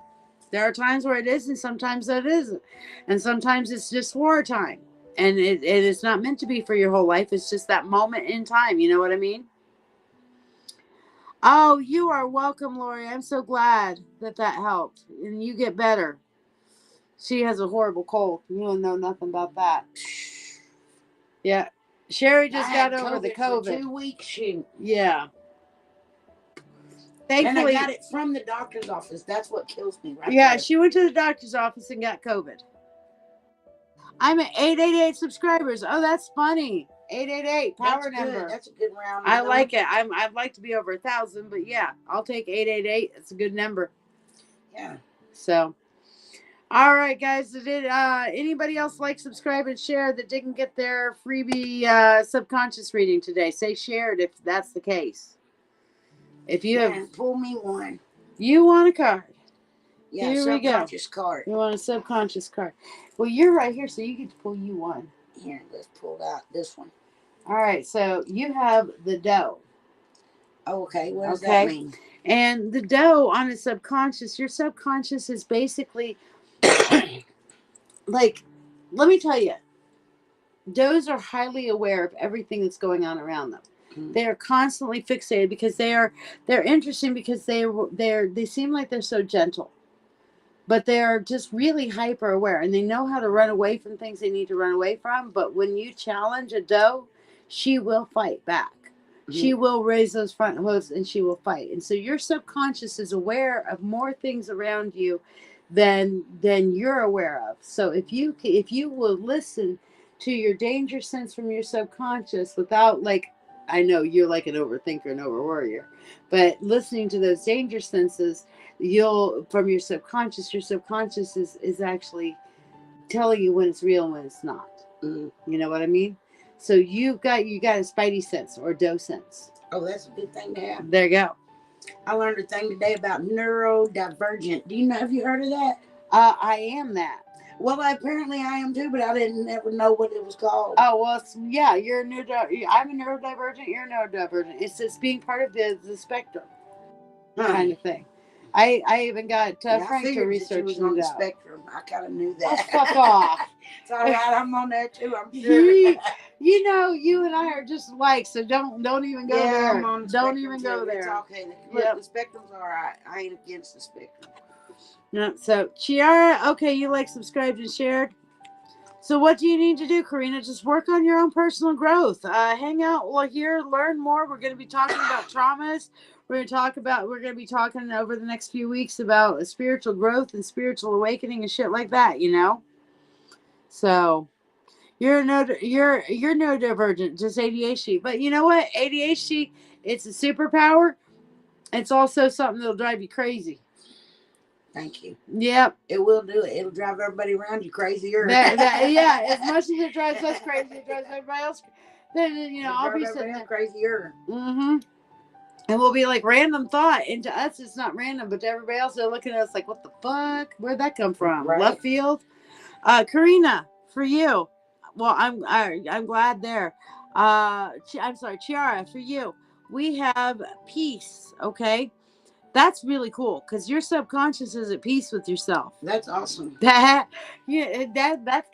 There are times where it is, and sometimes it isn't, and sometimes it's just for a time. And it's not meant to be for your whole life. It's just that moment in time. You know what I mean? Oh, you are welcome, Lori. I'm so glad that helped. And you get better. She has a horrible cold. You don't know nothing about that. Yeah. Sherry just got over the COVID. For 2 weeks. Yeah. Thankfully, and I got it from the doctor's office. That's what kills me right Yeah, there. she went to the doctor's office and got COVID. I'm at 888 subscribers. Oh, that's funny. 888 power number. That's a good round. I like it. I'd like to be over 1,000, but yeah, I'll take 888. It's a good number. Yeah. So, all right, guys. Did anybody else like, subscribe, and share that didn't get their freebie subconscious reading today? Say shared if that's the case. If you have, pull me one. You want a card? Yeah, here we go. Subconscious card. You want a subconscious card? Well, you're right here, so you get to pull you one. Here, let's pull out this one. All right, so you have the dough. Oh, okay, what does that mean? And the dough on a subconscious, your subconscious is basically like, let me tell you, does are highly aware of everything that's going on around them. Mm-hmm. They are constantly fixated because they're interesting because they seem like they're so gentle. But they're just really hyper aware, and they know how to run away from things they need to run away from. But when you challenge a doe, she will fight back. Mm-hmm. She will raise those front hooves and she will fight. And so your subconscious is aware of more things around you than you're aware of. So if you will listen to your danger sense from your subconscious without, like, I know you're like an overthinker and overworrier, but listening to those danger senses, from your subconscious is actually telling you when it's real and when it's not. Mm. You know what I mean? So you got a spidey sense or doe sense. Oh, that's a good thing to have. There you go. I learned a thing today about neurodivergent. Have you heard of that? I am that. Well, apparently I am too, but I didn't ever know what it was called. Oh, well, yeah, you're I'm a neurodivergent, you're a neurodivergent. It's just being part of the spectrum kind of thing. I even got Frank to research was it on the out. spectrum. I kind of knew that. Oh, fuck off. It's all right. I'm on there too, I'm sure. You know, you and I are just alike, so don't even go there. I'm on the don't even go too. there. It's okay. Look, the spectrum's all right. I ain't against the spectrum. No, so Chiara, okay, you like, subscribed, and shared. So what do you need to do, Karina? Just work on your own personal growth. Hang out here, learn more. We're going to be talking about traumas. We're going to be talking over the next few weeks about spiritual growth and spiritual awakening and shit like that, you know? So you're neurodivergent, just ADHD. But you know what? ADHD, it's a superpower. It's also something that'll drive you crazy. Thank you. Yep. It will do it. It'll drive everybody around you crazier. Yeah, as much as it drives us crazy, it drives everybody else. Then, you know, I'll be sitting there crazier. Mm-hmm. And we'll be like random thought. And to us, it's not random, but to everybody else, they're looking at us like, what the fuck? Where'd that come from? Right. Left field? Karina, for you. Well, I'm glad there. I'm sorry, Chiara, for you. We have peace, okay? That's really cool because your subconscious is at peace with yourself. That's awesome. That's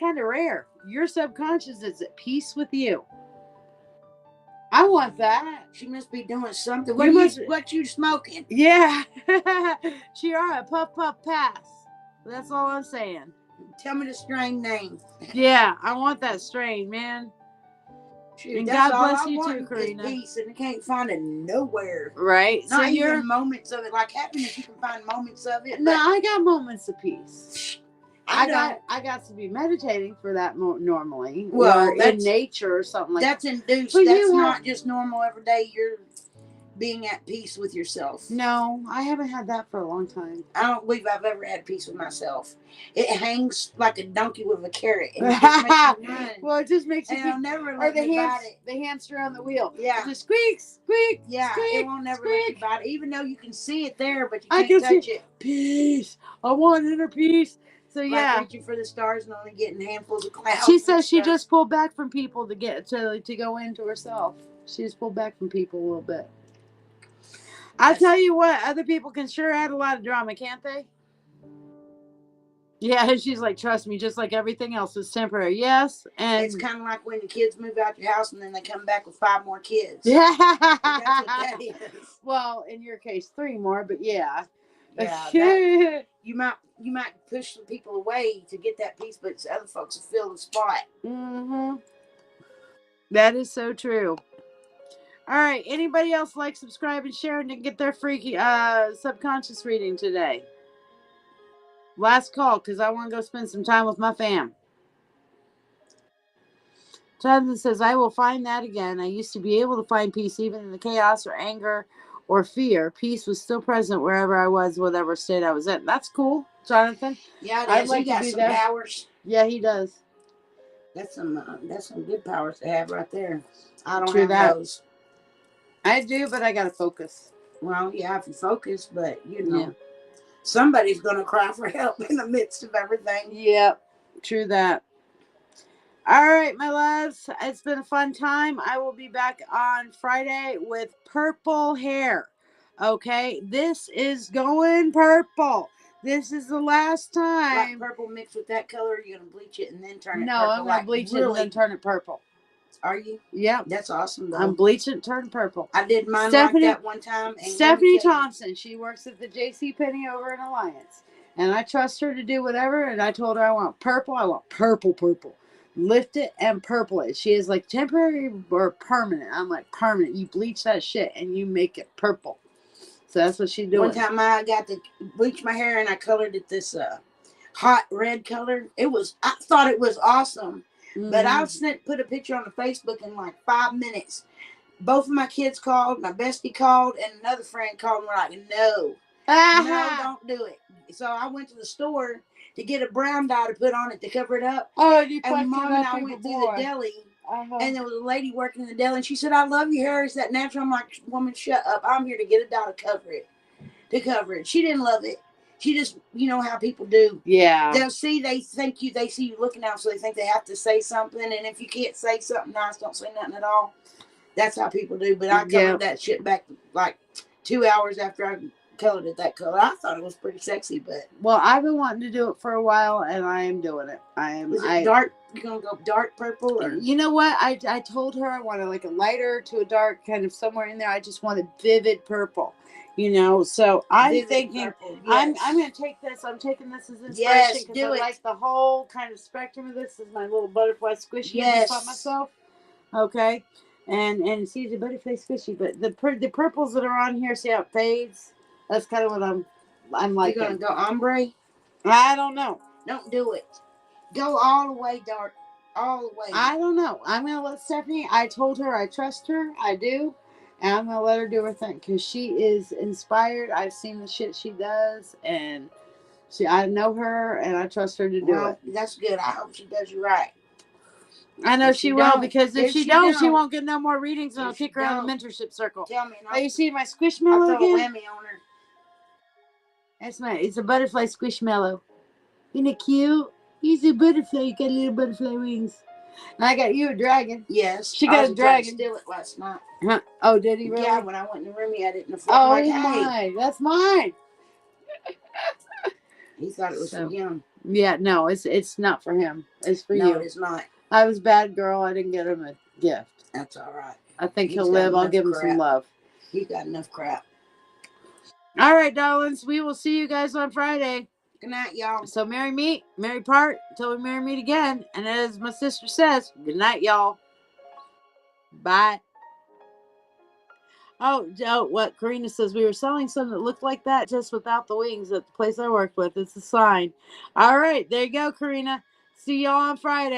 kind of rare. Your subconscious is at peace with you. I want that. She must be doing something. What you smoking? Yeah. Chiara, puff, puff, pass. That's all I'm saying. Tell me the strain name. Yeah, I want that strain, man. Shoot, and God bless you too, Karina. Peace, and I can't find it nowhere. Right. Not even moments of it. Like happiness, you can find moments of it. No, I got moments of peace. I got to be meditating for that normally. Well, or in nature or something like that. That's induced. But that's not just normal every day. You're being at peace with yourself. No, I haven't had that for a long time. I don't believe I've ever had peace with myself. It hangs like a donkey with a carrot. And it just makes me run. Well, it just makes you. And I'll never or let me bite it. The hamster on the wheel. Yeah. It just squeaks, squeak. Yeah, squeak, it won't never let you bite it. Even though you can see it there, but you I can't can touch it. Peace. I want inner peace. So yeah, like reaching for the stars and only getting handfuls of clouds. She says she just pulled back from people to go into herself. She just pulled back from people a little bit. I'll tell you what, other people can sure add a lot of drama, can't they? Yeah, and she's like, trust me, just like everything else is temporary. Yes, and it's kind of like when the kids move out your house and then they come back with 5 more kids. Yeah, that's what that is. Well, in your case, 3 more, but yeah. Yeah, you might push some people away to get that piece, but other folks will fill the spot. Mm-hmm. That is so true. All right. Anybody else like, subscribe, and share and get their freaky subconscious reading today? Last call, because I want to go spend some time with my fam. Jonathan says, I will find that again. I used to be able to find peace even in the chaos or anger or fear. Peace was still present wherever I was, whatever state I was in. That's cool, Jonathan. Yeah, I'd like he got some powers. Yeah, he does. That's some good powers to have right there. I don't have those. I do, but I gotta focus. Well, yeah, if you focus, but somebody's gonna cry for help in the midst of everything. Yep, true that. All right, my loves, it's been a fun time. I will be back on Friday with purple hair. Okay, this is going purple. This is the last time. Like purple mixed with that color, you're gonna bleach it and then turn it purple. No, I'm gonna bleach it and then turn it purple. Are you? Yeah. That's awesome, though. I'm bleaching it, turn purple. I did mine like that one time. And Stephanie Thompson, she works at the JCPenney over in Alliance. And I trust her to do whatever. And I told her I want purple. I want purple. Lift it and purple it. She is like temporary or permanent. I'm like, permanent. You bleach that shit and you make it purple. So that's what she's doing. One time I got to bleach my hair and I colored it this hot red color. I thought it was awesome. Mm-hmm. But I put a picture on the Facebook in like 5 minutes. Both of my kids called, my bestie called, and another friend called and were like, no, don't do it. So I went to the store to get a brown dye to put on it to cover it up. Oh, you And fucked Mom it and up I even went through more. the deli, Uh-huh. and there was a lady working in the deli, and she said, "I love your hair. Is that natural?" I'm like, "Woman, shut up. I'm here to get a dye to cover it. She didn't love it. She just, you know how people do. Yeah. They see you looking out, so they think they have to say something. And if you can't say something nice, don't say nothing at all. That's how people do. But I colored that shit back like 2 hours after I colored it that color. I thought it was pretty sexy, but well, I've been wanting to do it for a while, and I am doing it. Is it dark? You gonna go dark purple? Or? You know what? I told her I wanted like a lighter to a dark, kind of somewhere in there. I just wanted vivid purple, you know. So I'm Vivid thinking purple, yes. I'm gonna take this. I'm taking this as inspiration Yes, because do I it. like the whole kind of spectrum of this. This is my little butterfly squishy Yes. I just bought myself. Okay, and see the butterfly squishy, but the purples that are on here, see how it fades? That's kind of what I'm like. You're gonna go ombre? I don't know. Don't do it. Go all the way dark. All the way. I don't know. I'm going to let Stephanie, I told her I trust her. I do. And I'm going to let her do her thing because she is inspired. I've seen the shit she does. And I know her and I trust her to do it. That's good. I hope she does you right. I know she will because if she don't, she won't get no more readings and I'll kick her out of the mentorship circle. Tell me. Are you seeing my squishmallow I'll throw again? a whammy on her. It's a butterfly squishmallow. Isn't it cute? He's a butterfly. You got little butterfly wings. And I got you a dragon. Yes. She got a dragon. Steal it last night. Huh? Oh, did he really? Yeah, when I went in the room, he had it in the floor. Oh, like, my. That's mine. He thought it was for him. Yeah, no, it's not for him. It's for you. No, it is not. I was a bad girl. I didn't get him a gift. That's all right. I think he'll live. I'll give him some love. He's got enough crap. All right, darlings. We will see you guys on Friday. Good night, y'all. So merry meet, merry part, till we merry meet again. And as my sister says, good night, y'all. Bye. Oh, what Karina says, we were selling some that looked like that just without the wings at the place I worked with. It's a sign. All right, there you go, Karina. See y'all on Friday.